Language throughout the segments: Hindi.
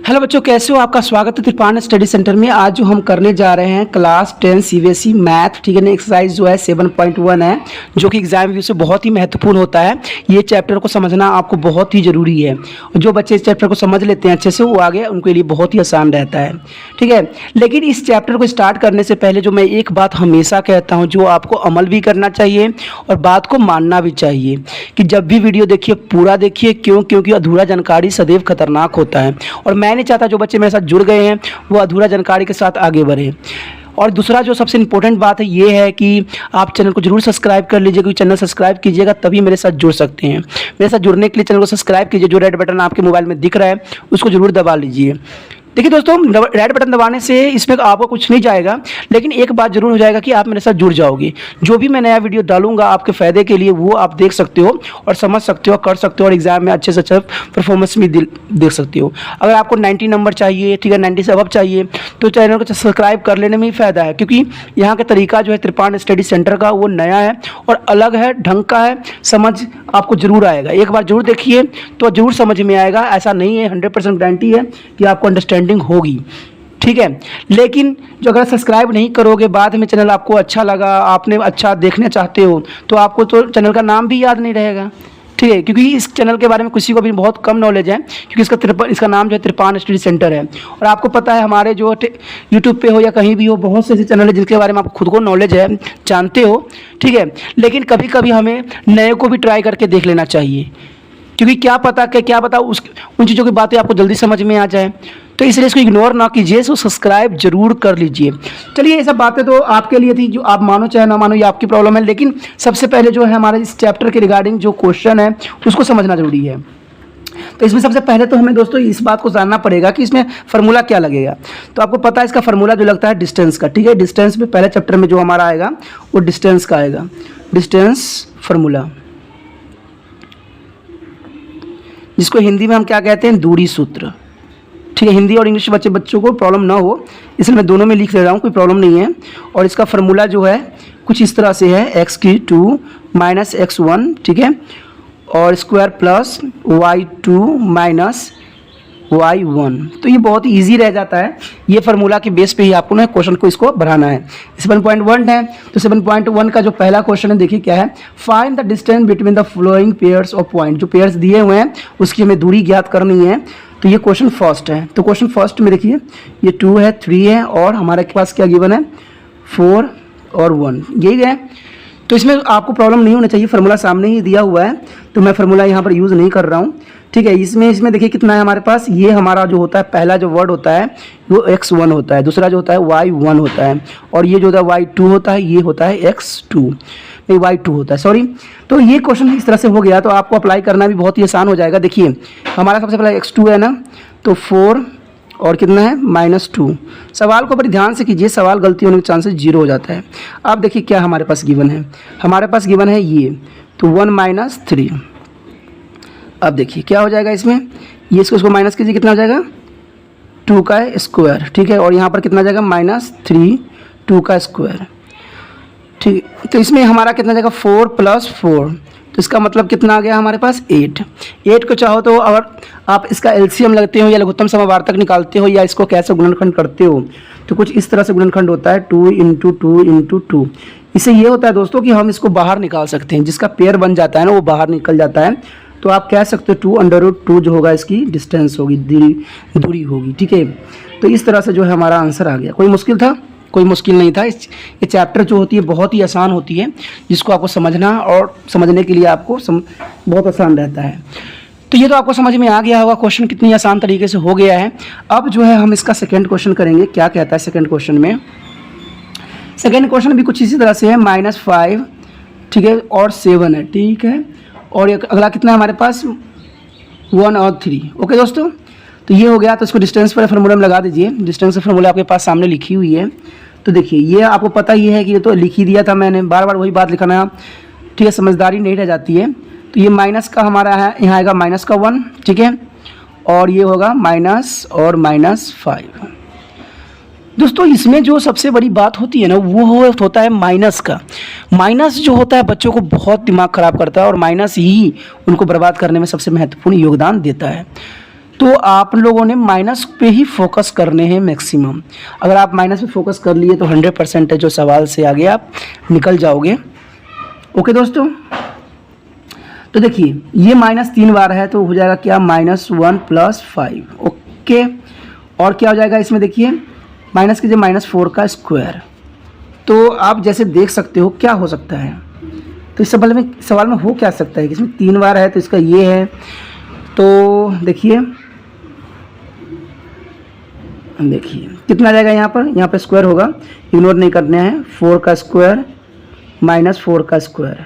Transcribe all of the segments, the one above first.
हेलो बच्चों, कैसे हो? आपका स्वागत है त्रिपान स्टडी सेंटर में। आज जो हम करने जा रहे हैं क्लास 10 सीबीएसई मैथ, ठीक है ना। एक्सरसाइज जो है 7.1 है, जो कि एग्जाम व्यू से बहुत ही महत्वपूर्ण होता है। ये चैप्टर को समझना आपको बहुत ही ज़रूरी है। जो बच्चे इस चैप्टर को समझ लेते हैं अच्छे से, वो आगे उनके लिए बहुत ही आसान रहता है, ठीक है। लेकिन इस चैप्टर को स्टार्ट करने से पहले जो मैं एक बात हमेशा कहता हूँ, जो आपको अमल भी करना चाहिए और बात को मानना भी चाहिए, कि जब भी वीडियो देखिए पूरा देखिए। क्योंकि अधूरा जानकारी सदैव खतरनाक होता है, और मैं नहीं चाहता जो बच्चे मेरे साथ जुड़ गए हैं वो अधूरा जानकारी के साथ आगे बढ़े। और दूसरा जो सबसे इंपॉर्टेंट बात है ये है कि आप चैनल को जरूर सब्सक्राइब कर लीजिए, क्योंकि चैनल सब्सक्राइब कीजिएगा तभी मेरे साथ जुड़ सकते हैं। मेरे साथ जुड़ने के लिए चैनल को सब्सक्राइब कीजिए। जो रेड बटन आपके मोबाइल में दिख रहा है उसको जरूर दबा लीजिए। देखिए दोस्तों, रेड बटन दबाने से इसमें आपको कुछ नहीं जाएगा, लेकिन एक बात जरूर हो जाएगा कि आप मेरे साथ जुड़ जाओगे। जो भी मैं नया वीडियो डालूंगा आपके फ़ायदे के लिए, वो आप देख सकते हो और समझ सकते हो, कर सकते हो, और एग्जाम में अच्छे से अच्छा परफॉर्मेंस भी देख सकते हो। अगर आपको 90 नंबर चाहिए, ठीक है, 90 से अबव चाहिए, तो चैनल को सब्सक्राइब कर लेने में ही फ़ायदा है, क्योंकि यहाँ का तरीका जो है त्रिपान स्टडी सेंटर का, वो नया है और अलग है, ढंग का है। समझ आपको जरूर आएगा, एक बार जरूर देखिए तो जरूर समझ में आएगा। ऐसा नहीं है, 100% गारंटी है कि आपको अंडरस्टैंडिंग होगी, ठीक है। लेकिन जो अगर सब्सक्राइब नहीं करोगे, बाद में चैनल आपको अच्छा लगा, आपने अच्छा देखना चाहते हो, तो आपको तो चैनल का नाम भी याद नहीं रहेगा, ठीक है। क्योंकि इस चैनल के बारे में किसी को भी बहुत कम नॉलेज है, क्योंकि इसका नाम जो है त्रिपान स्टडी सेंटर है। और आपको पता है हमारे जो यूट्यूब पे हो या कहीं भी हो, बहुत से ऐसे चैनल है जिनके बारे में आपको खुद को नॉलेज है, जानते हो, ठीक है। लेकिन कभी कभी हमें नए को भी ट्राई करके देख लेना चाहिए, क्योंकि क्या पता उन चीज़ों की बातें आपको जल्दी समझ में आ जाए। तो इसलिए इसको इग्नोर ना कीजिए, इसको सब्सक्राइब जरूर कर लीजिए। चलिए, ये सब बातें तो आपके लिए थी, जो आप मानो चाहे ना मानो, ये आपकी प्रॉब्लम है। लेकिन सबसे पहले जो है हमारे इस चैप्टर के रिगार्डिंग जो क्वेश्चन है उसको समझना जरूरी है। तो इसमें सबसे पहले तो हमें दोस्तों इस बात को जानना पड़ेगा कि इसमें फार्मूला क्या लगेगा। तो आपको पता है इसका फार्मूला जो लगता है डिस्टेंस का, ठीक है। डिस्टेंस में पहले चैप्टर में जो हमारा आएगा वो डिस्टेंस का आएगा, डिस्टेंस फार्मूला, जिसको हिंदी में हम क्या कहते हैं, दूरी सूत्र, ठीक है। हिंदी और इंग्लिश बच्चों को प्रॉब्लम ना हो, इसलिए मैं दोनों में लिख ले रहा हूँ, कोई प्रॉब्लम नहीं है। और इसका फार्मूला जो है कुछ इस तरह से है, x2 माइनस x1, ठीक है, और square plus y2 minus y1। तो ये बहुत ही ईजी रह जाता है। ये फार्मूला के बेस पे ही आपको ना क्वेश्चन को इसको बढ़ाना है। 7.1 है, तो 7.1 का जो पहला क्वेश्चन है, देखिए क्या है, find the distance between the flowing pairs of point. जो पेयर्स दिए हुए हैं उसकी हमें दूरी ज्ञात करनी है। तो ये क्वेश्चन फर्स्ट है। तो क्वेश्चन फर्स्ट में देखिए ये 2 है, 3 है, और हमारे पास क्या गिवन है, 4 और 1, यही है। तो इसमें आपको प्रॉब्लम नहीं होना चाहिए, फार्मूला सामने ही दिया हुआ है, तो मैं फार्मूला यहाँ पर यूज़ नहीं कर रहा हूँ, ठीक है। इसमें देखिए कितना है हमारे पास, ये हमारा जो होता है पहला जो वर्ड होता है वो x1 होता है, दूसरा जो होता है y1 होता है, और ये जो होता है y2 होता है, ये होता है x2, नहीं y2 होता है, सॉरी। तो ये क्वेश्चन इस तरह से हो गया, तो आपको अप्लाई करना भी बहुत ही आसान हो जाएगा। देखिए हमारा सबसे पहले x2 है ना, तो 4 और कितना है -2। सवाल को बड़ी ध्यान से कीजिए, सवाल गलती होने के चांसेस 0 हो जाता है। अब देखिए क्या हमारे पास गिवन है, हमारे पास गिवन है ये, तो 1 - 3। अब देखिए क्या हो जाएगा इसमें, ये इसको माइनस कीजिए, कितना हो जाएगा, 2 का स्क्वायर, ठीक है। और यहाँ पर कितना जाएगा, -3 2 का स्क्वायर, ठीक है। तो इसमें हमारा कितना जाएगा, 4 + 4, तो इसका मतलब कितना आ गया हमारे पास, 8 को चाहो तो अगर आप इसका एलसीएम लगते हो या लघुत्तम समावर्तक निकालते हो, या इसको कैसे गुणनखंड करते हो, तो कुछ इस तरह से गुणनखंड होता है, 2 × 2 × 2। इससे ये होता है दोस्तों कि हम इसको बाहर निकाल सकते हैं, जिसका पेयर बन जाता है ना वो बाहर निकल जाता है। तो आप कह सकते हो 2√2 जो होगा इसकी डिस्टेंस होगी, दूरी होगी, ठीक है। तो इस तरह से जो है हमारा आंसर आ गया। कोई मुश्किल था? कोई मुश्किल नहीं था। ये चैप्टर जो होती है बहुत ही आसान होती है, जिसको आपको समझना और समझने के लिए आपको बहुत आसान रहता है। तो ये तो आपको समझ में आ गया होगा, क्वेश्चन कितनी आसान तरीके से हो गया है। अब जो है हम इसका सेकेंड क्वेश्चन करेंगे। क्या कहता है सेकेंड क्वेश्चन में, सेकेंड क्वेश्चन भी कुछ इसी तरह से है, -5, ठीक है, और 7 है, ठीक है। और अगला कितना है हमारे पास, 1 और 3। ओके दोस्तों, तो ये हो गया। तो इसको डिस्टेंस पर फार्मूला में लगा दीजिए। डिस्टेंस फार्मूला आपके पास सामने लिखी हुई है। तो देखिए ये आपको पता ही है कि ये तो लिख ही दिया था मैंने, बार बार वही बात लिखना, ठीक है, समझदारी नहीं रह जाती है। तो ये माइनस का हमारा है, यहाँ आएगा -1, ठीक है, और ये होगा माइनस और -5। दोस्तों इसमें जो सबसे बड़ी बात होती है ना, वो होता है माइनस का। माइनस जो होता है बच्चों को बहुत दिमाग ख़राब करता है, और माइनस ही उनको बर्बाद करने में सबसे महत्वपूर्ण योगदान देता है। तो आप लोगों ने माइनस पे ही फोकस करने हैं मैक्सिमम। अगर आप माइनस पे फोकस कर लिए तो 100% है जो सवाल से आगे आप निकल जाओगे। ओके दोस्तों, तो देखिए ये -3 बार है तो हो जाएगा क्या, -1 + 5। ओके, और क्या हो जाएगा इसमें, देखिए माइनस कीजिए -4 का स्क्वायर। तो आप जैसे देख सकते हो क्या हो सकता है, तो इस सवाल में हो क्या सकता है कि इसमें 3 बार है तो इसका ये है। तो देखिए कितना आ जाएगा, यहाँ पर स्क्वायर होगा, इग्नोर नहीं करना है। 4 का स्क्वायर -4 का स्क्वायर,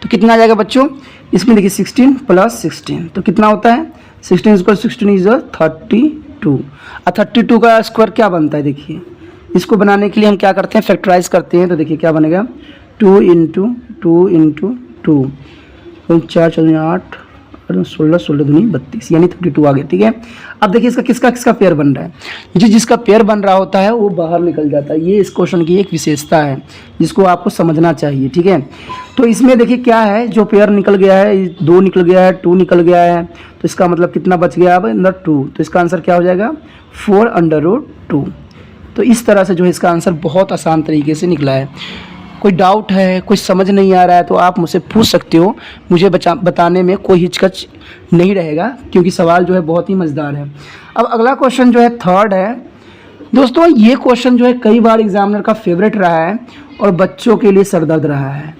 तो कितना आ जाएगा बच्चों, इसमें देखिए 16 + 16 तो कितना होता है, 16 = 16 = 32। और 32 का स्क्वायर क्या बनता है, देखिए इसको बनाने के लिए हम क्या करते हैं, फैक्टराइज करते हैं। तो देखिए क्या बनेगा, 2 × 2 × 2 4 4 8 16 16 दूनी 32 यानी 32 आ गया। ठीक है, अब देखिए इसका किसका पेयर बन रहा है, जिसका पेयर बन रहा होता है वो बाहर निकल जाता है। ये इस क्वेश्चन की एक विशेषता है जिसको आपको समझना चाहिए। ठीक है, तो इसमें देखिए क्या है, जो पेयर निकल गया है, 2 निकल गया है, 2 निकल गया है, तो इसका मतलब कितना बच गया अब अंदर 2। तो इसका आंसर क्या हो जाएगा, 4√2। तो इस तरह से जो है इसका आंसर बहुत आसान तरीके से निकला है। कोई डाउट है, कुछ समझ नहीं आ रहा है तो आप मुझसे पूछ सकते हो, मुझे बताने में कोई हिचकच नहीं रहेगा क्योंकि सवाल जो है बहुत ही मज़ेदार है। अब अगला क्वेश्चन जो है थर्ड है दोस्तों। ये क्वेश्चन जो है कई बार एग्जामिनर का फेवरेट रहा है और बच्चों के लिए सरदर्द रहा है।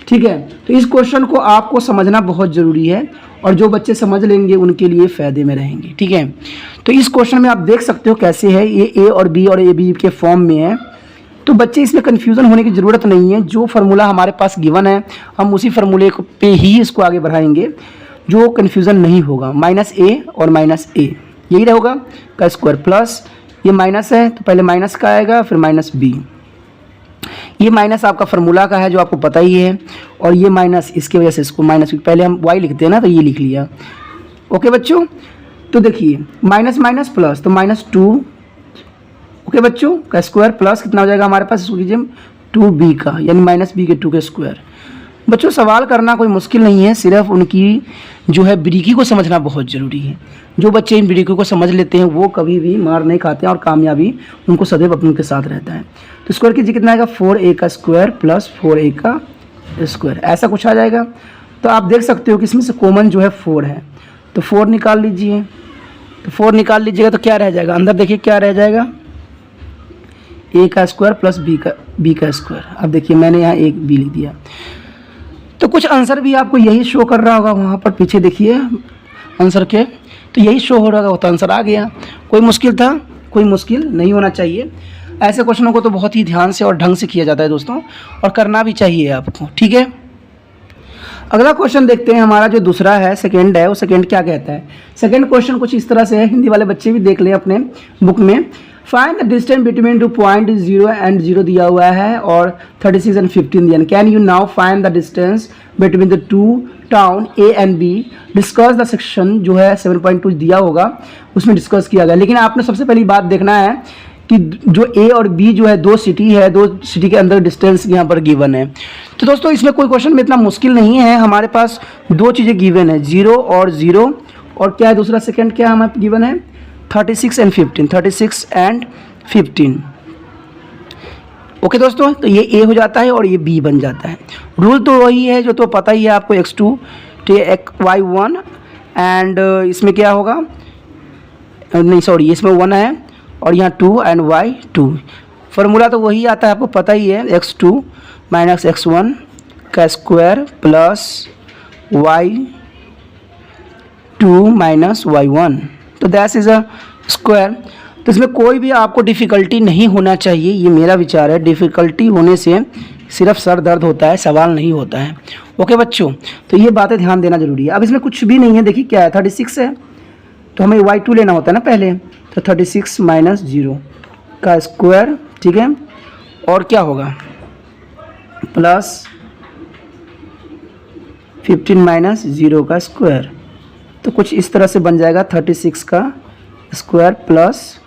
ठीक है, तो इस क्वेश्चन को आपको समझना बहुत ज़रूरी है और जो बच्चे समझ लेंगे उनके लिए फ़ायदे में रहेंगे। ठीक है, तो इस क्वेश्चन में आप देख सकते हो कैसे है, ये ए और बी और ए बी के फॉर्म में है। तो बच्चे इसमें कन्फ्यूज़न होने की ज़रूरत नहीं है, जो फार्मूला हमारे पास गिवन है हम उसी फार्मूले पे ही इसको आगे बढ़ाएंगे, जो कन्फ्यूज़न नहीं होगा। -a और -a यही रहेगा का स्क्वायर प्लस ये माइनस है तो पहले माइनस का आएगा फिर -b। ये माइनस आपका फार्मूला का है जो आपको पता ही है, और ये माइनस इसकी वजह से इसको माइनस, पहले हम y लिखते हैं ना तो ये लिख लिया। ओके बच्चों, तो देखिए माइनस माइनस प्लस तो -2। ओके बच्चों, का स्क्वायर प्लस कितना हो जाएगा हमारे पास, इसको कीजिए 2b का यानी -b के 2 के स्क्वायर। बच्चों सवाल करना कोई मुश्किल नहीं है, सिर्फ उनकी जो है बारीकी को समझना बहुत ज़रूरी है। जो बच्चे इन बारीकी को समझ लेते हैं वो कभी भी मार नहीं खाते हैं और कामयाबी उनको सदैव अपने के साथ रहता है। तो स्क्वायर कीजिए कितना आएगा, 4a का स्क्वायर प्लस 4a का स्क्वायर, ऐसा कुछ आ जाएगा। तो आप देख सकते हो कि इसमें से कॉमन जो है 4 है, तो 4 निकाल लीजिए। तो 4 निकाल लीजिएगा तो क्या रह जाएगा, अंदर देखिए क्या रह जाएगा, a का स्क्वायर प्लस b का स्क्वायर। अब देखिए मैंने यहाँ एक b लिख दिया। तो कुछ आंसर भी आपको यही शो कर रहा होगा, वहाँ पर पीछे देखिए आंसर के, तो यही शो हो रहा होगा, तो आंसर आ गया। कोई मुश्किल था, कोई मुश्किल नहीं होना चाहिए। ऐसे क्वेश्चनों को तो बहुत ही ध्यान से और ढंग से किया जाता है दोस्तों, और करना भी चाहिए आपको। ठीक है, अगला क्वेश्चन देखते हैं। हमारा जो दूसरा है, सेकंड है, वो सेकंड क्या कहता है। सेकंड क्वेश्चन कुछ इस तरह से है, हिंदी वाले बच्चे भी देख लें अपने बुक में। Find the distance between 2 point 0 and 0 दिया हुआ है और 36 and 15 दिया। Can you now find the distance between the 2 town A and B, discuss the section जो है 7.2 दिया होगा उसमें डिस्कस किया गया। लेकिन आपने सबसे पहली बात देखना है कि जो A और B जो है दो सिटी है, दो सिटी के अंदर डिस्टेंस यहाँ पर गिवन है। तो दोस्तों इसमें कोई क्वेश्चन में इतना मुश्किल नहीं है, हमारे पास दो चीज़ें गिवन है, 0 और 0, और क्या है दूसरा सेकंड क्या हमारे गिवन है, 36 and 15, 36 and 15। ओके दोस्तों, तो ये A हो जाता है और ये B बन जाता है। रूल तो वही है जो तो पता ही है आपको, x2 तो y1 एंड इसमें क्या होगा, नहीं सॉरी इसमें 1 है और यहाँ 2 एंड y2। फार्मूला तो वही आता है आपको पता ही है, x2 माइनस x1 का square plus y2 minus y1, तो दैट इज़ अ स्क्वायर। तो इसमें कोई भी आपको डिफ़िकल्टी नहीं होना चाहिए, ये मेरा विचार है। डिफ़िकल्टी होने से सिर्फ सर दर्द होता है, सवाल नहीं होता है। ओके बच्चों, तो ये बातें ध्यान देना जरूरी है। अब इसमें कुछ भी नहीं है, देखिए क्या है, 36 है तो हमें y2 लेना होता है ना पहले, तो 36 माइनस 0 का स्क्वायर, ठीक है, और क्या होगा प्लस 15 माइनस 0 का स्क्वायर। तो कुछ इस तरह से बन जाएगा 36 का स्क्वायर प्लस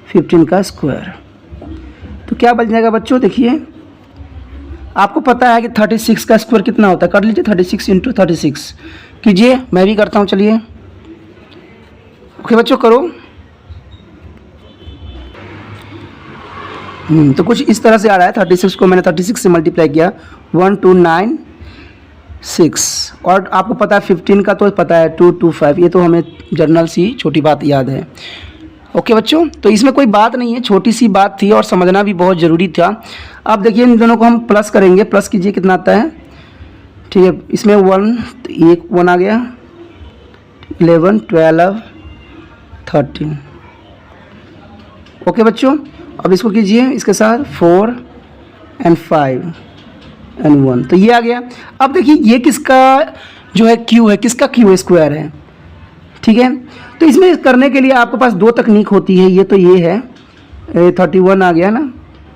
15 का स्क्वायर। तो क्या बन जाएगा बच्चों, देखिए आपको पता है कि 36 का स्क्वायर कितना होता है, कर लीजिए 36 × 36 कीजिए, मैं भी करता हूँ। चलिए ओके बच्चों, करो। तो कुछ इस तरह से आ रहा है। 36 को मैंने 36 से मल्टीप्लाई किया, 1296, और आपको पता है 15 का तो पता है 225, ये तो हमें जर्नल सी छोटी बात याद है। ओके बच्चों, तो इसमें कोई बात नहीं है, छोटी सी बात थी और समझना भी बहुत ज़रूरी था। अब देखिए इन दोनों को हम प्लस करेंगे, प्लस कीजिए कितना आता है, ठीक है। इसमें 1, एक 1 आ गया, 11, 12, 13। ओके बच्चों, अब इसको कीजिए इसके साथ 4 and 5 and 1, तो ये आ गया। अब देखिए ये किसका जो है क्यू है, किसका क्यू स्क्वायर है, ठीक है। तो इसमें करने के लिए आपके पास दो तकनीक होती है, ये तो ये है 31 आ गया ना,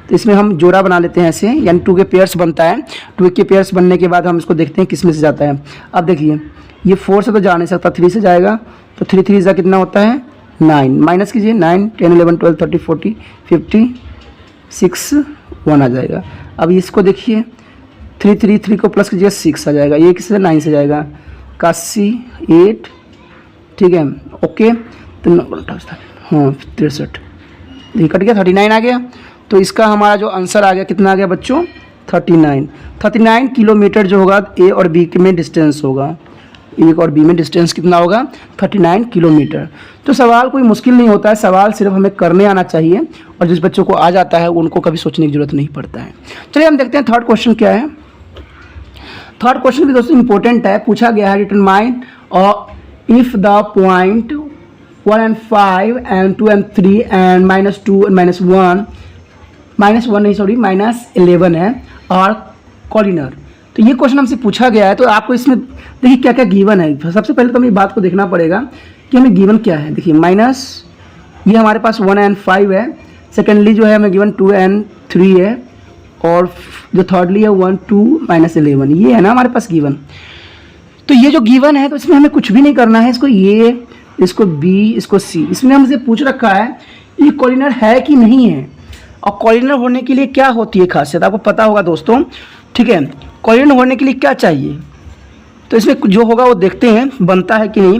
तो इसमें हम जोड़ा बना लेते हैं ऐसे, यानी 2 के पेयर्स बनता है। 2 के पेयर्स बनने के बाद हम इसको देखते हैं किस में से जाता है। अब देखिए ये 4 से तो जा नहीं सकता, 3 से जाएगा, तो 3 3 जा कितना होता है 9, माइनस कीजिए 9 10 11 12 13 14 50 6 1 आ जाएगा। अब इसको देखिए 3 3 3 को प्लस कीजिए 6 आ जाएगा, ये किससे 9 से जाएगा, 81 8, ठीक है। ओके, तो हाँ 63, ये कट गया, 39 आ गया। तो इसका हमारा जो आंसर आ गया कितना आ गया बच्चों, 39 किलोमीटर जो होगा ए और बी में डिस्टेंस होगा, ए और बी में डिस्टेंस कितना होगा 39 किलोमीटर। तो सवाल कोई मुश्किल नहीं होता है, सवाल सिर्फ हमें करने आना चाहिए, और जिस बच्चों को आ जाता है उनको कभी सोचने की जरूरत नहीं पड़ता है। चलिए हम देखते हैं थर्ड क्वेश्चन क्या है। थर्ड क्वेश्चन भी दोस्तों इंपॉर्टेंट है, पूछा गया है determine if the point 1 and 5 and 2 and 3 and -2 and -1 नहीं सॉरी -11 है और कॉलिनर। तो ये क्वेश्चन हमसे पूछा गया है, तो आपको इसमें देखिए क्या क्या गिवन है। सबसे पहले तो हमें बात को देखना पड़ेगा कि हमें गिवन क्या है। देखिए माइनस ये हमारे पास 1 and 5 है, सेकेंडली जो है हमें गिवन 2 and 3 है, और जो थर्डली है 1 2 -11, ये है ना हमारे पास गिवन। तो ये जो गिवन है तो इसमें हमें कुछ भी नहीं करना है, इसको ए, इसको बी, इसको सी, इसमें हमसे पूछ रखा है ये कॉलिनर है कि नहीं है। और कॉलिनर होने के लिए क्या होती है खासियत, आपको पता होगा दोस्तों, ठीक है। कॉलिनर होने के लिए क्या चाहिए, तो इसमें जो होगा वो देखते हैं बनता है कि नहीं,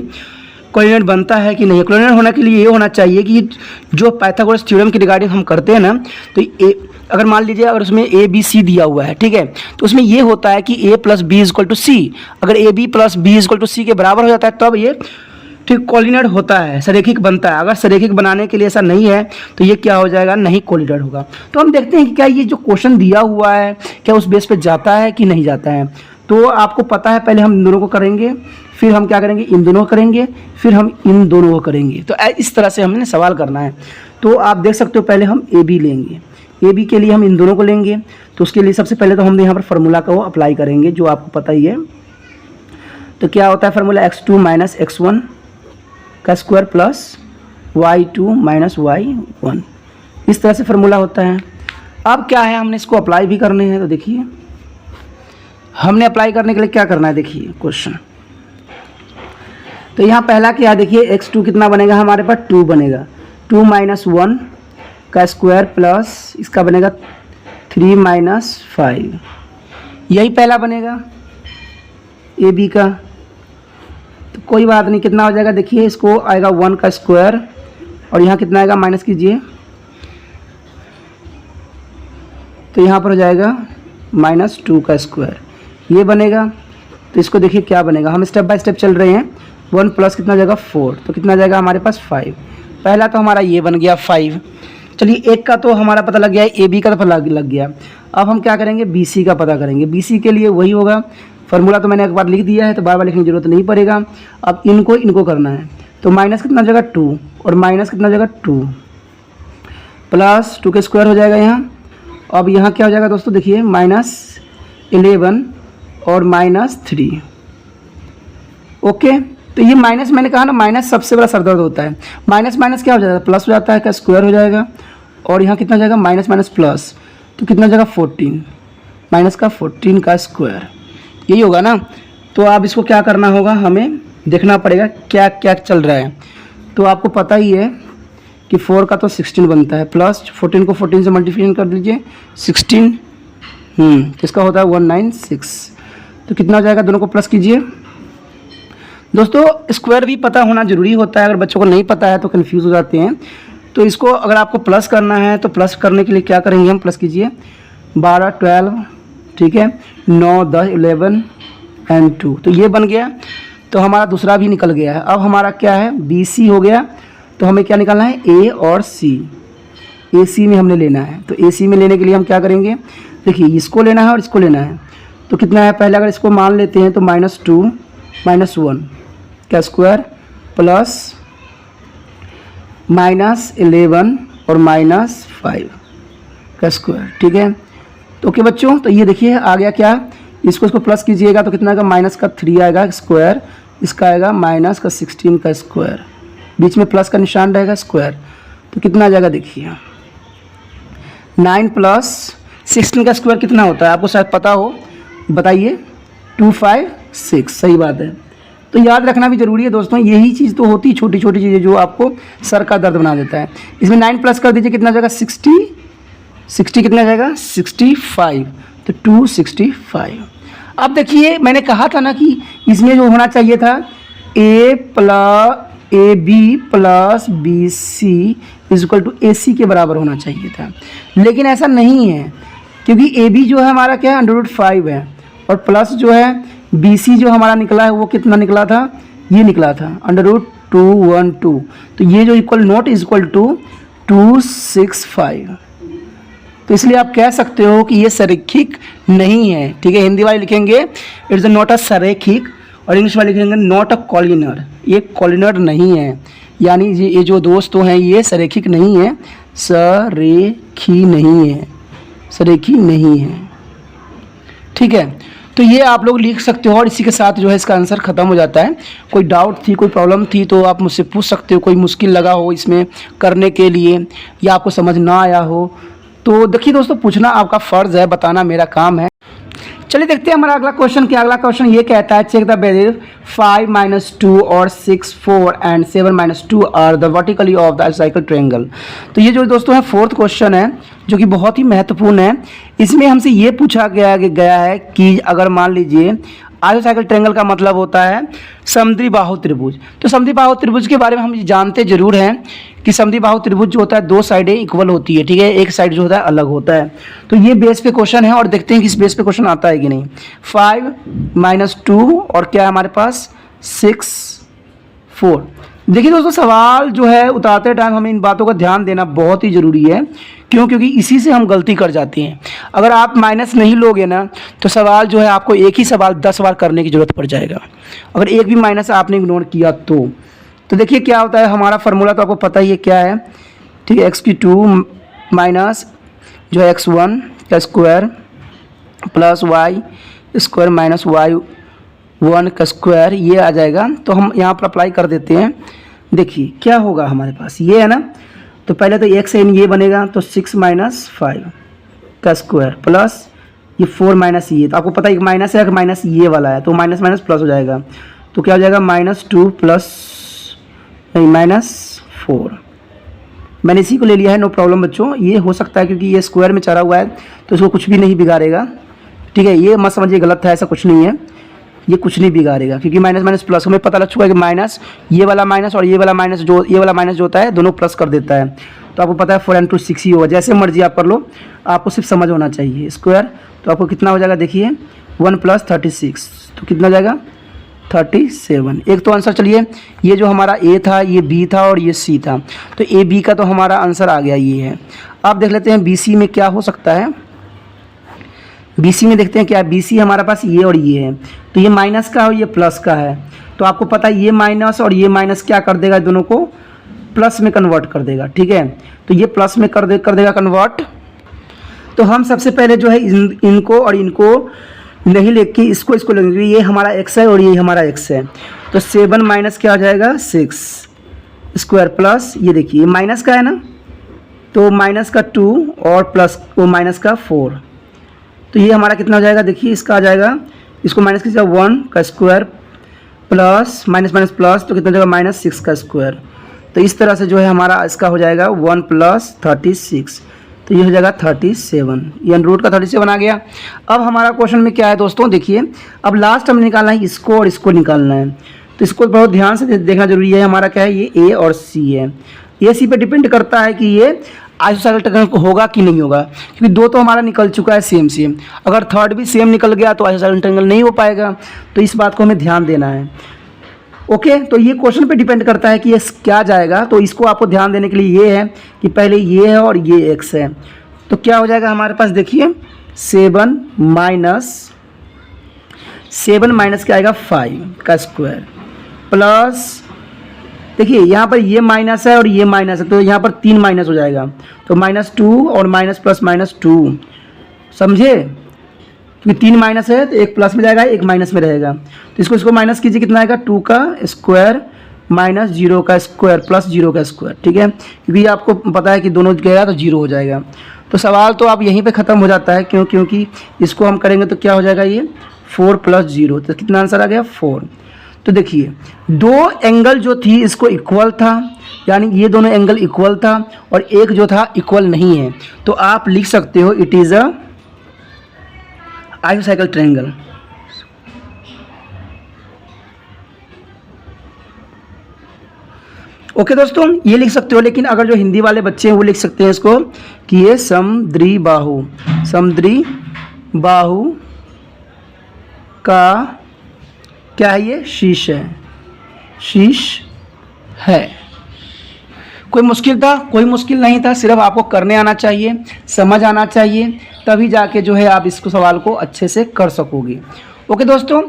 कॉलिनर बनता है कि नहीं। कॉलिनर होने के लिए ये होना चाहिए कि जो पाइथागोरस थ्योरम की रिगार्डिंग हम करते हैं ना, तो अगर मान लीजिए अगर उसमें ए बी सी दिया हुआ है, ठीक है, तो उसमें ये होता है कि a + b = c, अगर a b + b = c के बराबर हो जाता है तब ये ठीक कॉलिनर होता है, सरेखिक बनता है। अगर सरेखिक बनाने के लिए ऐसा नहीं है तो ये क्या हो जाएगा, नहीं कॉलिनर होगा। तो हम देखते हैं कि क्या ये जो क्वेश्चन दिया हुआ है क्या उस बेस पे जाता है कि नहीं जाता है। तो आपको पता है पहले हम इन दोनों को करेंगे, फिर हम क्या करेंगे इन दोनों को करेंगे, फिर हम इन दोनों को करेंगे। तो इस तरह से हमने सवाल करना है। तो आप देख सकते हो पहले हम ए बी लेंगे, ए बी के लिए हम इन दोनों को लेंगे। तो उसके लिए सबसे पहले तो हम यहाँ पर फार्मूला का वो अप्लाई करेंगे जो आपको पता ही है। तो क्या होता है फार्मूला, x2 - x1 का स्क्वायर प्लस y2 - y1, इस तरह से फार्मूला होता है। अब क्या है हमने इसको अप्लाई भी करने हैं। तो देखिए हमने अप्लाई करने के लिए क्या करना है, देखिए क्वेश्चन। तो यहाँ पहला क्या है, देखिए x2 कितना बनेगा हमारे पास 2 बनेगा, 2 - 1 का स्क्वायर प्लस इसका बनेगा 3 - 5, यही पहला बनेगा ए बी का। तो कोई बात नहीं, कितना हो जाएगा देखिए, इसको आएगा 1 का स्क्वायर और यहाँ कितना आएगा माइनस कीजिए, तो यहाँ पर हो जाएगा -2 का स्क्वायर, ये बनेगा। तो इसको देखिए क्या बनेगा, हम स्टेप बाय स्टेप चल रहे हैं। 1 प्लस कितना जाएगा 4, तो कितना जाएगा हमारे पास 5। पहला तो हमारा ये बन गया 5। चलिए एक का तो हमारा पता लग गया है, ए बी का तो पता लग गया। अब हम क्या करेंगे, बी सी का पता करेंगे। बी सी के लिए वही होगा, फार्मूला तो मैंने एक बार लिख दिया है तो बार बार लिखने की जरूरत नहीं पड़ेगा। अब इनको करना है। तो माइनस कितना जगह 2 और माइनस कितना जगह 2 प्लस 2 के स्क्वायर हो जाएगा यहाँ। अब यहाँ क्या हो जाएगा दोस्तों, देखिए -11 और -3। ओके, तो ये माइनस मैंने कहा ना, माइनस सबसे बड़ा सरदर्द होता है। माइनस माइनस क्या हो जाएगा, प्लस हो जाता है, का स्क्वायर हो जाएगा। और यहाँ कितना जाएगा माइनस माइनस प्लस, तो कितना जाएगा 14, माइनस का 14 का स्क्वायर, यही होगा ना। तो अब इसको क्या करना होगा, हमें देखना पड़ेगा क्या क्या चल रहा है। तो आपको पता ही है कि 4 का तो 16 बनता है, प्लस 14 को 14 से मल्टीप्लिकेशन कर दीजिए 16, इसका होता है 196। तो कितना हो जाएगा, दोनों को प्लस कीजिए, दोस्तों स्क्वायर भी पता होना ज़रूरी होता है, अगर बच्चों को नहीं पता है तो कन्फ्यूज़ हो जाते हैं। तो इसको अगर आपको प्लस करना है तो प्लस करने के लिए क्या करेंगे हम, प्लस कीजिए 12 12, ठीक है, 9 10 11 एंड 2, तो ये बन गया। तो हमारा दूसरा भी निकल गया है। अब हमारा क्या है, बी सी हो गया। तो हमें क्या निकालना है, ए और सी। ए सी में हमने लेना है, तो ए सी में लेने के लिए हम क्या करेंगे, देखिए इसको लेना है और इसको लेना है। तो कितना है, पहले अगर इसको मान लेते हैं तो -2 -1 का स्क्वायर प्लस -11 और -5 का स्क्वायर, ठीक है। तो ओके बच्चों, तो ये देखिए आ गया क्या, इसको प्लस कीजिएगा तो कितना आएगा, -3 आएगा स्क्वायर, इसका आएगा -16 का स्क्वायर, बीच में प्लस का निशान रहेगा स्क्वायर। तो कितना आ जाएगा, देखिए 9 + 16 का स्क्वायर कितना होता है, आपको शायद पता हो, बताइए। 256, सही बात है। तो याद रखना भी ज़रूरी है दोस्तों, यही चीज़ तो होती है, छोटी छोटी चीज़ें जो आपको सर का दर्द बना देता है। इसमें 9 प्लस कर दीजिए, कितना आ जाएगा 60 कितना आ जाएगा 65, तो 265। अब देखिए मैंने कहा था ना कि इसमें जो होना चाहिए था AB + BC = AC के बराबर होना चाहिए था, लेकिन ऐसा नहीं है, क्योंकि AB जो है हमारा क्या है, √5 है, और प्लस जो है BC जो हमारा निकला है वो कितना निकला था, ये निकला था √212। तो ये जो == 265, तो इसलिए आप कह सकते हो कि ये सरेखिक नहीं है, ठीक है। हिंदी वाले लिखेंगे इट्स नॉट अ सरेखिक, और इंग्लिश वाले लिखेंगे नॉट अ कॉलिनर, ये कॉलिनर नहीं है, यानी ये जो दोस्तों हैं ये सरेखिक नहीं है, सरेखी नहीं है, सरेखी नहीं है, ठीक है। तो ये आप लोग लिख सकते हो, और इसी के साथ जो है इसका आंसर ख़त्म हो जाता है। कोई डाउट थी, कोई प्रॉब्लम थी तो आप मुझसे पूछ सकते हो, कोई मुश्किल लगा हो इसमें करने के लिए, या आपको समझ ना आया हो, तो देखिए दोस्तों पूछना आपका फ़र्ज़ है, बताना मेरा काम है। चलिए देखते हैं हमारा अगला क्वेश्चन क्या। अगला क्वेश्चन ये कहता है, चेक द वैल्यू 5 - 2 और 6 4 and 7 - 2 are the vertically of the isosceles triangle. तो ये जो दोस्तों है 4th क्वेश्चन है, जो कि बहुत ही महत्वपूर्ण है। इसमें हमसे ये पूछा गया है कि अगर मान लीजिए आइसोसेलेस ट्रायंगल का मतलब होता है समद्वि बाहु त्रिभुज। तो समद्वि बाहु त्रिभुज के बारे में हम जानते जरूर हैं कि समद्वि बाहु त्रिभुज जो होता है 2 साइडें इक्वल होती है, ठीक है, एक साइड जो होता है अलग होता है। तो ये बेस पे क्वेश्चन है, और देखते हैं कि इस बेस पे क्वेश्चन आता है कि नहीं। 5 - 2 और क्या है हमारे पास 6 4। देखिए दोस्तों सवाल जो है उतारते टाइम हमें इन बातों का ध्यान देना बहुत ही ज़रूरी है। क्यों? क्योंकि इसी से हम गलती कर जाते हैं। अगर आप माइनस नहीं लोगे ना तो सवाल जो है आपको एक ही सवाल 10 बार करने की ज़रूरत पड़ जाएगा, अगर एक भी माइनस आपने इग्नोर किया तो देखिए क्या होता है, हमारा फार्मूला तो आपको पता ही है क्या है, ठीक है। x2 माइनस जो है x1 का square plus y square minus y1 का स्क्वायर, ये आ जाएगा। तो हम यहाँ पर अप्लाई कर देते हैं। देखिए क्या होगा हमारे पास, ये है ना, तो पहले तो x से ये बनेगा, तो 6 - 5 का स्क्वायर प्लस ये 4 माइनस ये, तो आपको पता है एक माइनस है, एक माइनस ये वाला है, तो माइनस माइनस प्लस हो जाएगा। तो क्या हो जाएगा -2 प्लस -4। मैंने इसी को ले लिया है, नो प्रॉब्लम बच्चों, ये हो सकता है क्योंकि ये स्क्वायर में चढ़ा हुआ है तो इसको कुछ भी नहीं बिगाड़ेगा, ठीक है। ये मत समझिए गलत है, ऐसा कुछ नहीं है, ये कुछ नहीं बिगाड़ेगा क्योंकि माइनस माइनस प्लस हमें पता लग चुका है कि माइनस ये वाला माइनस और ये वाला माइनस जो होता है दोनों प्लस कर देता है। तो आपको पता है 4 × 6 ही होगा, जैसे मर्जी आप कर लो, आपको सिर्फ समझ होना चाहिए। स्क्वायर तो आपको कितना हो जाएगा, देखिए 1 + 36, तो कितना हो जाएगा 37। एक तो आंसर, चलिए ये जो हमारा ए था, ये बी था और ये सी था, तो ए बी का तो हमारा आंसर आ गया, ये है। अब देख लेते हैं बी सी में क्या हो सकता है। बी सी में देखते हैं क्या, बी सी हमारे पास ये और ये है, तो ये माइनस का और ये प्लस का है। तो आपको पता है ये माइनस और ये माइनस क्या कर देगा, दोनों को प्लस में कन्वर्ट कर देगा, ठीक है। तो ये प्लस में कर देगा कन्वर्ट। तो हम सबसे पहले जो है इनको और इनको नहीं लेके इसको लेंगे, ये हमारा x है और ये हमारा x है। तो 7 माइनस क्या हो जाएगा 6 स्क्वायर प्लस ये देखिए माइनस का है ना, तो माइनस का 2 और प्लस वो माइनस का 4, तो ये हमारा कितना हो जाएगा, देखिए इसका आ जाएगा, इसको माइनस कीजिए 1 का square plus minus minus plus, तो कितना हो जाएगा -6 का स्क्वायर। तो इस तरह से जो है हमारा इसका हो जाएगा 1 + 36, तो ये हो जाएगा 37, ये √ का 37 आ गया। अब हमारा क्वेश्चन में क्या है दोस्तों, देखिए अब लास्ट हमें निकालना है इसको और इसको निकालना है। तो इसको बहुत ध्यान से देखना जरूरी है। हमारा क्या है, ये ए और सी है। ए सी पे डिपेंड करता है कि ये आइसोसेलेस ट्रायंगल होगा कि नहीं होगा, क्योंकि दो तो हमारा निकल चुका है सेम सेम। अगर थर्ड भी सेम निकल गया तो आइसोसेलेस ट्रायंगल नहीं हो पाएगा। तो इस बात को हमें ध्यान देना है। ओके, तो ये क्वेश्चन पे डिपेंड करता है कि ये क्या जाएगा। तो इसको आपको ध्यान देने के लिए ये है कि पहले ये है और ये x है। तो क्या हो जाएगा हमारे पास, देखिए 7 माइनस क्या आएगा 5 का स्क्वायर, प्लस देखिए यहाँ पर ये माइनस है और ये माइनस है, तो यहाँ पर 3 माइनस हो जाएगा। तो -2 और माइनस प्लस -2, समझे, क्योंकि 3 माइनस है तो एक प्लस में जाएगा, एक माइनस में रहेगा। तो इसको माइनस कीजिए, कितना आएगा 2 का स्क्वायर माइनस 0 का स्क्वायर प्लस 0 का स्क्वायर। ठीक है, क्योंकि आपको पता है कि दोनों गया तो 0 हो जाएगा। तो सवाल तो आप यहीं पे ख़त्म हो जाता है, क्योंकि इसको हम करेंगे तो क्या हो जाएगा, ये 4 + 0, तो कितना आंसर आ गया 4। तो देखिए दो एंगल जो थी इसको इक्वल था, यानी ये दोनों एंगल इक्वल था, और एक जो था इक्वल नहीं है। तो आप लिख सकते हो it is a isosceles triangle. Okay दोस्तों, ये लिख सकते हो। लेकिन अगर जो हिंदी वाले बच्चे हैं वो लिख सकते हैं इसको कि ये समद्विबाहु का क्या है, ये शीर्ष है। कोई मुश्किल था? कोई मुश्किल नहीं था, सिर्फ आपको करने आना चाहिए, समझ आना चाहिए, तभी जाके जो है आप इसको सवाल को अच्छे से कर सकोगे। ओके दोस्तों,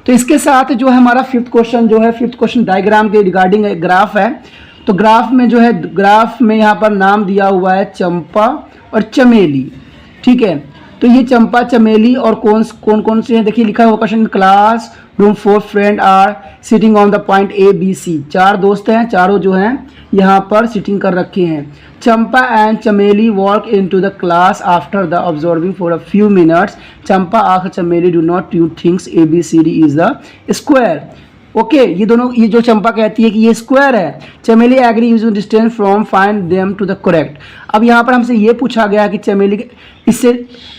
तो इसके साथ जो है हमारा फिफ्थ क्वेश्चन डायग्राम के रिगार्डिंग ग्राफ है। तो ग्राफ में जो है, ग्राफ में यहाँ पर नाम दिया हुआ है चंपा और चमेली। ठीक है, तो ये चंपा चमेली और कौन से हैं, देखिए लिखा हुआ question, classroom 4 friend are sitting on the point ABC। 4 दोस्त हैं, चारों जो हैं यहाँ पर सिटिंग कर रखे हैं। Champa and Chameli walk into the class after the observing for a few minutes. Champa asked Chameli, do not you thinks ABCD is the square. Okay, ये जो चंपा कहती है कि ये स्क्वायर है, Chameli agree using distance from find them to the correct. अब यहाँ पर हमसे ये पूछा गया कि चमेली इससे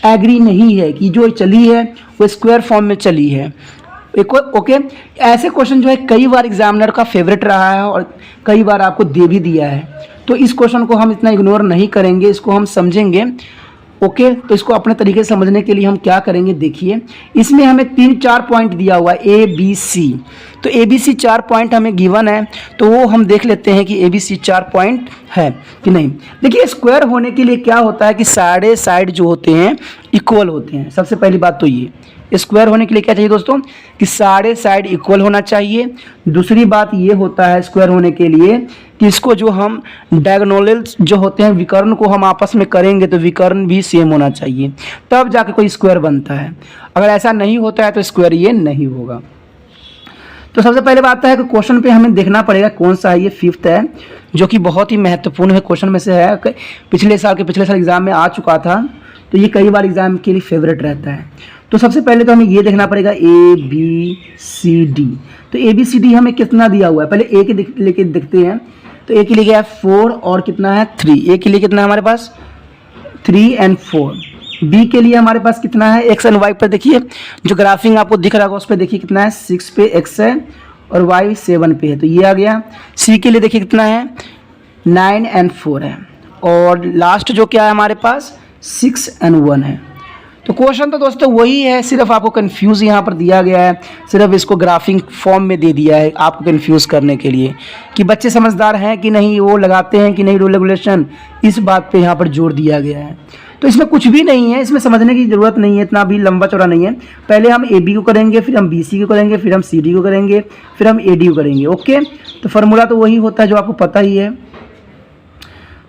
एग्री नहीं है कि जो चली है वो स्क्वायर फॉर्म में चली है। ओके, ऐसे क्वेश्चन जो है कई बार एग्जामिनर का फेवरेट रहा है और कई बार आपको दे भी दिया है। तो इस क्वेश्चन को हम इतना इग्नोर नहीं करेंगे, इसको हम समझेंगे। ओके, तो इसको अपने तरीके से समझने के लिए हम क्या करेंगे, देखिए इसमें हमें 3-4 पॉइंट दिया हुआ है ABC। तो ABC 4 पॉइंट हमें गिवन है, तो वो हम देख लेते हैं कि ABC 4 पॉइंट है कि नहीं। देखिए स्क्वायर होने के लिए क्या होता है कि सारे साइड जो होते हैं इक्वल होते हैं। सबसे पहली बात तो ये, स्क्वायर होने के लिए क्या चाहिए दोस्तों, कि सारे साइड इक्वल होना चाहिए। दूसरी बात ये होता है स्क्वायर होने के लिए कि इसको जो हम डायगोनल्स जो होते हैं, विकर्ण को हम आपस में करेंगे तो विकर्ण भी सेम होना चाहिए, तब जाके कोई स्क्वायर बनता है। अगर ऐसा नहीं होता है तो स्क्वायर ये नहीं होगा। तो सबसे पहले बात है कि क्वेश्चन पे हमें देखना पड़ेगा कौन सा है, ये 5th है, जो कि बहुत ही महत्वपूर्ण है क्वेश्चन में से है। पिछले साल एग्जाम में आ चुका था, तो ये कई बार एग्जाम के लिए फेवरेट रहता है। तो सबसे पहले तो हमें ये देखना पड़ेगा ABCD। तो ABCD हमें कितना दिया हुआ है, पहले A के लेके देखते हैं। तो A के लिए क्या है 4 और कितना है 3। A के लिए कितना है हमारे पास 3 और 4। B के लिए हमारे पास कितना है, X और Y पर देखिए, जो ग्राफिंग आपको दिख रहा होगा उस पर देखिए कितना है, 6 पे X है और Y 7 पे है, तो ये आ गया। C के लिए देखिए कितना है 9 और 4 है, और लास्ट जो क्या है हमारे पास 6 और 1 है। तो क्वेश्चन तो दोस्तों वही है, सिर्फ आपको कंफ्यूज यहाँ पर दिया गया है, सिर्फ इसको ग्राफिंग फॉर्म में दे दिया है आपको कंफ्यूज करने के लिए कि बच्चे समझदार हैं कि नहीं, वो लगाते हैं कि नहीं रूल रेगुलेशन, इस बात पे यहाँ पर जोर दिया गया है। तो इसमें कुछ भी नहीं है, इसमें समझने की ज़रूरत नहीं है, इतना भी लंबा चौड़ा नहीं है। पहले हम AB को करेंगे, फिर हम BC को करेंगे, फिर हम CD को करेंगे, फिर हम AD को करेंगे। ओके, तो फार्मूला तो वही होता है जो आपको पता ही है।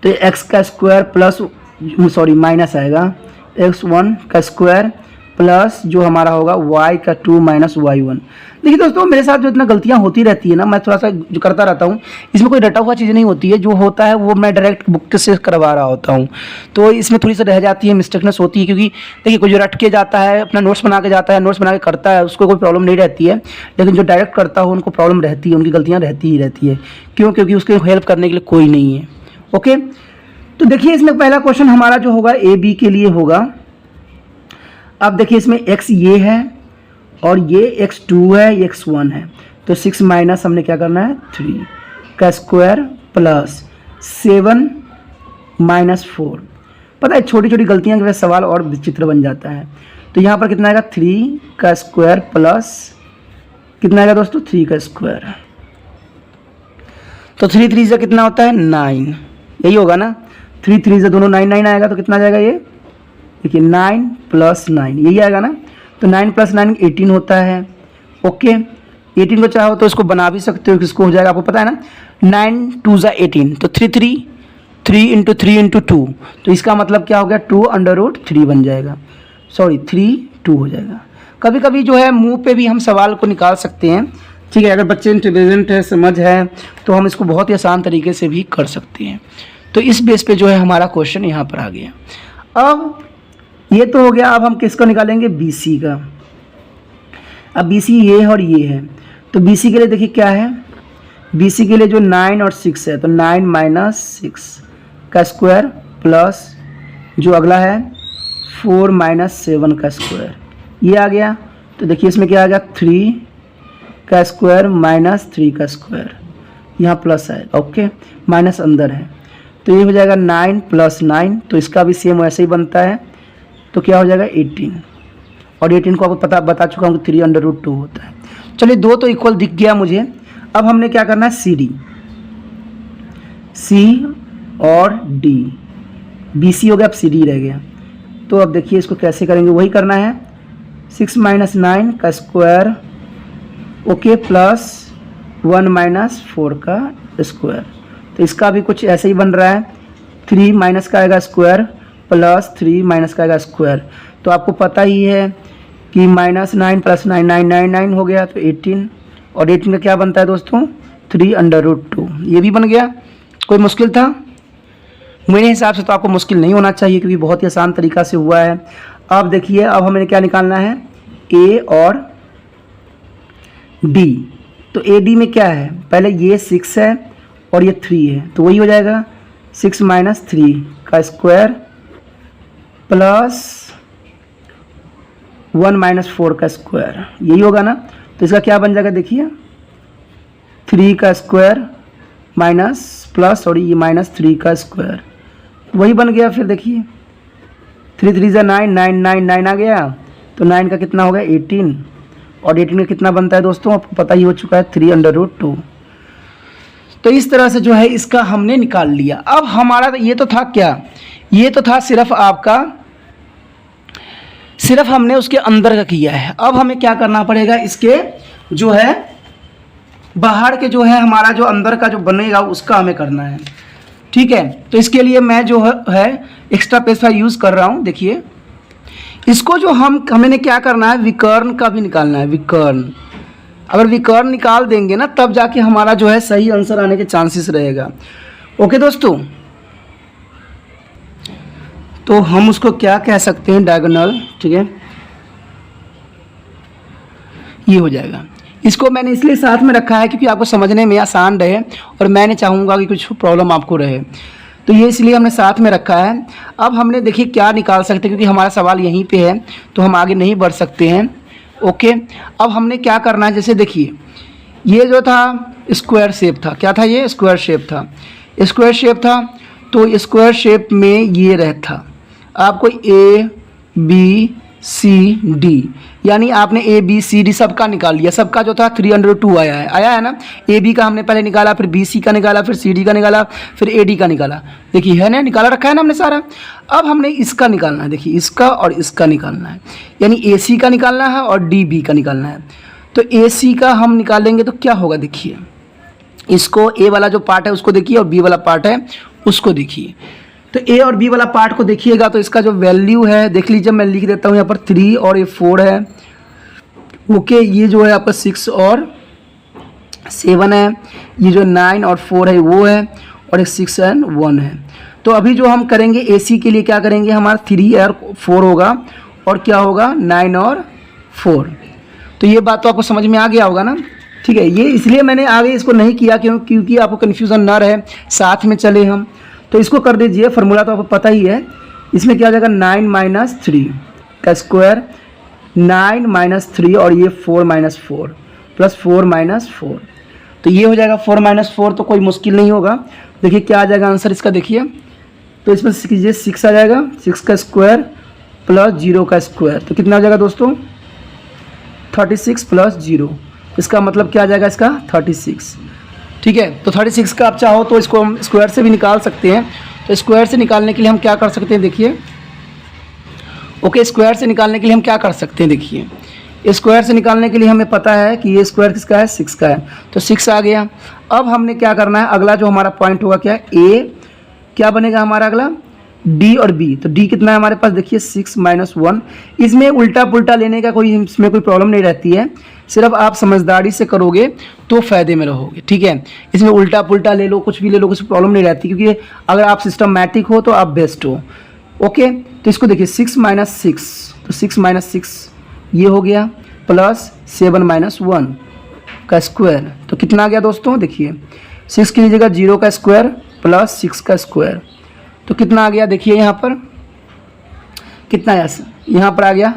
तो x का स्क्वायर प्लस माइनस आएगा x1 का स्क्वायर प्लस जो हमारा होगा y का 2 माइनस y1। देखिए दोस्तों, मेरे साथ जो इतना गलतियां होती रहती है ना, मैं थोड़ा सा जो करता रहता हूँ, इसमें कोई रटा हुआ चीज़ नहीं होती है, जो होता है वो मैं डायरेक्ट बुक से करवा रहा होता हूँ। तो इसमें थोड़ी सी रह जाती है, मिस्टेकनेस होती है, क्योंकि देखिए कोई जो रट के जाता है, अपना नोट्स बना के जाता है, नोट्स बना के करता है, उसको कोई प्रॉब्लम नहीं रहती है। लेकिन जो डायरेक्ट करता हो उनको प्रॉब्लम रहती है, उनकी गलतियाँ रहती ही रहती है। क्यों? क्योंकि उसके हेल्प करने के लिए कोई नहीं है। ओके, तो देखिए इसमें पहला क्वेश्चन हमारा जो होगा AB के लिए होगा। अब देखिए इसमें x ये है और ये x2 है, ये x1 है। तो 6 माइनस हमने क्या करना है 3 का स्क्वायर प्लस 7 माइनस 4। पता है छोटी छोटी गलतियाँ के वजह सवाल और विचित्र बन जाता है। तो यहाँ पर कितना आएगा 3 का स्क्वायर प्लस कितना आएगा दोस्तों 3 का स्क्वायर। तो 3 3 से कितना होता है 9, यही होगा ना। 3 3 से दोनों 9 9 आएगा तो कितना आ जाएगा ये देखिए 9 + 9 यही आएगा ना। तो 9 + 9 18 होता है। ओके 18 को चाहो तो इसको बना भी सकते हो, किसको हो जाएगा आपको पता है ना 9 2 = 18। तो 3 3 3 × 3 × 2 तो इसका मतलब क्या हो गया 2√3 बन जाएगा, सॉरी 3 2 हो जाएगा। कभी कभी जो है मुंह पे भी हम सवाल को निकाल सकते हैं, ठीक है। अगर बच्चे इंटेलिजेंट है, समझ है, तो हम इसको बहुत ही आसान तरीके से भी कर सकते हैं। तो इस बेस पे जो है हमारा क्वेश्चन यहाँ पर आ गया। अब ये तो हो गया, अब हम किसका निकालेंगे BC का। अब BC ये है और ये है, तो BC के लिए देखिए क्या है, BC के लिए जो 9 और 6 है तो 9 - 6 का स्क्वायर प्लस जो अगला है 4 - 7 का स्क्वायर, ये आ गया। तो देखिए इसमें क्या आ गया 3 का स्क्वायर माइनस 3 का स्क्वायर, यहाँ प्लस है, ओके माइनस अंदर है। तो ये हो जाएगा 9 + 9, तो इसका भी सेम वैसे ही बनता है। तो क्या हो जाएगा 18, और 18 को आपको बता चुका हूँ 3√2 होता है। चलिए 2 तो इक्वल दिख गया मुझे। अब हमने क्या करना है CD, C और D, BC हो गया, अब CD रह गया। तो अब देखिए इसको कैसे करेंगे, वही करना है 6 - 9 का स्क्वायर, ओके प्लस 1 - 4 का स्क्वायर। तो इसका भी कुछ ऐसे ही बन रहा है, 3 माइनस का आएगा स्क्वायर प्लस 3 माइनस का आएगा स्क्वायर। तो आपको पता ही है कि -9 + 9 9 9 हो गया, तो 18, और 18 का क्या बनता है दोस्तों 3√2, ये भी बन गया। कोई मुश्किल था? मेरे हिसाब से तो आपको मुश्किल नहीं होना चाहिए, क्योंकि बहुत ही आसान तरीका से हुआ है। अब देखिए अब हमें क्या निकालना है A और D। तो AD में क्या है, पहले ये 6 है और ये 3 है, तो वही हो जाएगा 6 - 3 का स्क्वायर प्लस 1 - 4 का स्क्वायर, यही होगा ना। तो इसका क्या बन जाएगा देखिए 3 का स्क्वायर माइनस प्लस और ये -3 का स्क्वायर, वही बन गया। फिर देखिए 3 3 = 9 9 9 9 आ गया, तो 9 का कितना हो गया 18, और 18 का कितना बनता है दोस्तों आपको पता ही हो चुका है 3√2। तो इस तरह से जो है इसका हमने निकाल लिया। अब हमारा ये तो था क्या, ये तो था सिर्फ आपका, सिर्फ हमने उसके अंदर का किया है। अब हमें क्या करना पड़ेगा, इसके जो है बाहर के जो है हमारा जो अंदर का जो बनेगा उसका हमें करना है, ठीक है। तो इसके लिए मैं जो है एक्स्ट्रा पैसा यूज़ कर रहा हूँ। देखिए इसको जो हमें क्या करना है, विकर्ण का भी निकालना है, विकर्ण। अगर विकर्ण निकाल देंगे ना तब जाके हमारा जो है सही आंसर आने के चांसेस रहेगा। ओके दोस्तों, तो हम उसको क्या कह सकते हैं, डायगोनल, ठीक है, ये हो जाएगा। इसको मैंने इसलिए साथ में रखा है क्योंकि आपको समझने में आसान रहे, और मैंने चाहूँगा कि कुछ प्रॉब्लम आपको रहे, तो ये इसलिए हमने साथ में रखा है। अब हमने देखिए क्या निकाल सकते हैं, क्योंकि हमारा सवाल यहीं पे है तो हम आगे नहीं बढ़ सकते हैं। ओके, अब हमने क्या करना है, जैसे देखिए ये जो था स्क्वायर शेप था, क्या था ये स्क्वायर शेप था, स्क्वायर शेप था। तो स्क्वायर शेप में ये रहता आपको ABCD, यानी आपने ABCD सबका निकाल लिया, सबका जो था 3√2 आया है ना। AB का हमने पहले निकाला, फिर BC का निकाला, फिर CD का निकाला, फिर AD का निकाला। देखिए है ना, निकाला रखा है ना हमने सारा। अब हमने इसका निकालना है, देखिए इसका और इसका निकालना है, यानी AC का निकालना है और DB का निकालना है। तो AC का हम निकालेंगे तो क्या होगा, देखिए इसको A वाला जो पार्ट है उसको देखिए, और B वाला पार्ट है उसको देखिए। तो A और B वाला पार्ट को देखिएगा तो इसका जो वैल्यू है देख लीजिए, मैं लिख देता हूँ यहाँ पर 3 और ये 4 है। ओके, ये जो है आपका 6 और 7 है, ये जो 9 और 4 है वो है, और एक 6 और 1 है। तो अभी जो हम करेंगे AC के लिए क्या करेंगे, हमारा 3 और 4 होगा, और क्या होगा 9 और 4। तो ये बात तो आपको समझ में आ गया होगा ना, ठीक है। ये इसलिए मैंने आगे इसको नहीं किया क्योंकि आपको कन्फ्यूज़न ना रहे, साथ में चले हम। तो इसको कर दीजिए, फार्मूला तो आपको पता ही है। इसमें क्या हो जाएगा 9 - 3 का स्क्वायर, 9 - 3 और ये 4 - 4, प्लस 4 माइनस 4, तो ये हो जाएगा 4 माइनस 4, तो कोई मुश्किल नहीं होगा। देखिए क्या आ जाएगा आंसर इसका, देखिए तो इसमें कीजिए 6 आ जाएगा, 6 का स्क्वायर प्लस 0 का स्क्वायर, तो कितना हो जाएगा दोस्तों 36 प्लस 0, इसका मतलब क्या आ जाएगा इसका 36। ठीक है, तो 36 का आप चाहो तो इसको हम स्क्वायर से भी निकाल सकते हैं। तो स्क्वायर से निकालने के लिए हम क्या कर सकते हैं, देखिए ओके, स्क्वायर से निकालने के लिए हम क्या कर सकते हैं, देखिए स्क्वायर से निकालने के लिए हमें पता है कि ये स्क्वायर किसका है, 6 का है, तो 6 आ गया। अब हमने क्या करना है, अगला जो हमारा पॉइंट होगा क्या, ए क्या बनेगा हमारा अगला, डी और बी, तो डी कितना है हमारे पास, देखिए 6 माइनस 1, इसमें उल्टा पुल्टा लेने का कोई इसमें कोई प्रॉब्लम नहीं रहती है, सिर्फ आप समझदारी से करोगे तो फ़ायदे में रहोगे। ठीक है, इसमें उल्टा पुल्टा ले लो, कुछ भी ले लो, कुछ प्रॉब्लम नहीं रहती, क्योंकि अगर आप सिस्टमैटिक हो तो आप बेस्ट हो। ओके, तो इसको देखिए 6 माइनस 6, तो 6 माइनस 6 ये हो गया, प्लस 7 माइनस 1 का स्क्वायर, तो कितना आ गया दोस्तों, देखिए 6 की जगह 0 का स्क्वायर प्लस 6 का स्क्वायर, तो कितना आ गया, देखिए यहाँ पर कितना है, यहाँ पर आ गया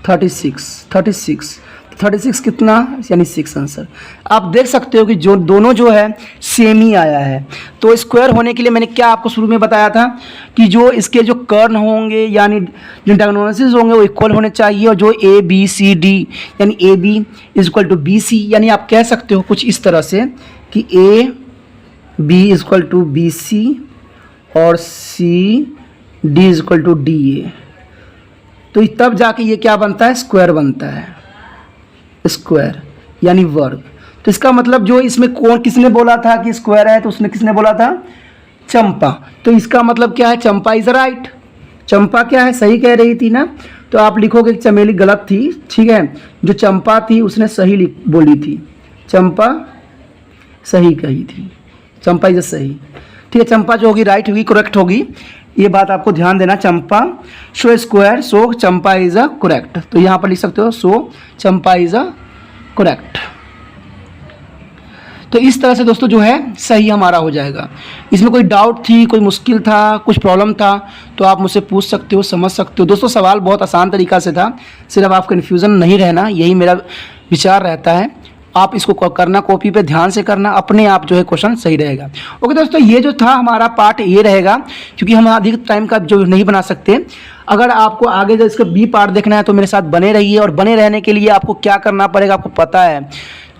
36 कितना, यानी 6 आंसर। आप देख सकते हो कि जो दोनों जो है सेम ही आया है। तो स्क्वायर होने के लिए मैंने क्या आपको शुरू में बताया था कि जो इसके जो कर्ण होंगे यानी जो डायगोनल्स होंगे वो इक्वल होने चाहिए, और जो ए बी सी डी यानी A B is equal to B C, यानी आप कह सकते हो कुछ इस तरह से कि A B is equal to B C और C D is equal to D A, तो तब जाके ये क्या बनता है, स्क्वायर बनता है, स्क्वायर यानी वर्ग। तो इसका मतलब जो इसमें कौन किसने बोला था कि स्क्वायर है, तो उसने किसने बोला था, चंपा। तो इसका मतलब क्या है, चंपा इज राइट, चंपा क्या है, सही कह रही थी ना। तो आप लिखोगे कि चमेली गलत थी, ठीक है, जो चंपा थी उसने सही बोली थी, चंपा सही कही थी, चंपा इज सही। ठीक है, चंपा जो होगी राइट होगी, करेक्ट होगी, ये बात आपको ध्यान देना। Champa show square, so Champa is a correct, तो यहाँ पर लिख सकते हो सो चंपा इज अ करेक्ट। तो इस तरह से दोस्तों जो है सही हमारा हो जाएगा। इसमें कोई डाउट थी, कोई मुश्किल था, कुछ प्रॉब्लम था तो आप मुझसे पूछ सकते हो, समझ सकते हो। दोस्तों सवाल बहुत आसान तरीका से था, सिर्फ आप कन्फ्यूज़न नहीं रहना, यही मेरा विचार रहता है। आप इसको करना, कॉपी पे ध्यान से करना, अपने आप जो है क्वेश्चन सही रहेगा। ओके दोस्तों, ये जो था हमारा पार्ट ये रहेगा, क्योंकि हम अधिक टाइम का जो नहीं बना सकते। अगर आपको आगे जो इसका बी पार्ट देखना है तो मेरे साथ बने रहिए, और बने रहने के लिए आपको क्या करना पड़ेगा आपको पता है,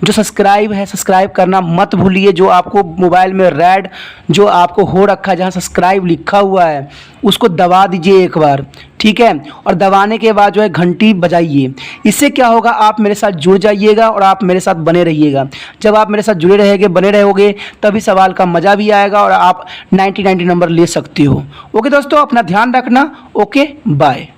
जो सब्सक्राइब है सब्सक्राइब करना मत भूलिए। जो आपको मोबाइल में रेड जो आपको हो रखा है जहाँ सब्सक्राइब लिखा हुआ है उसको दबा दीजिए एक बार, ठीक है, और दबाने के बाद जो है घंटी बजाइए। इससे क्या होगा, आप मेरे साथ जुड़ जाइएगा और आप मेरे साथ बने रहिएगा। जब आप मेरे साथ जुड़े रहेंगे, बने रहोगे, तभी सवाल का मज़ा भी आएगा और आप 90 नंबर ले सकते हो। ओके दोस्तों, अपना ध्यान रखना। Okay, bye.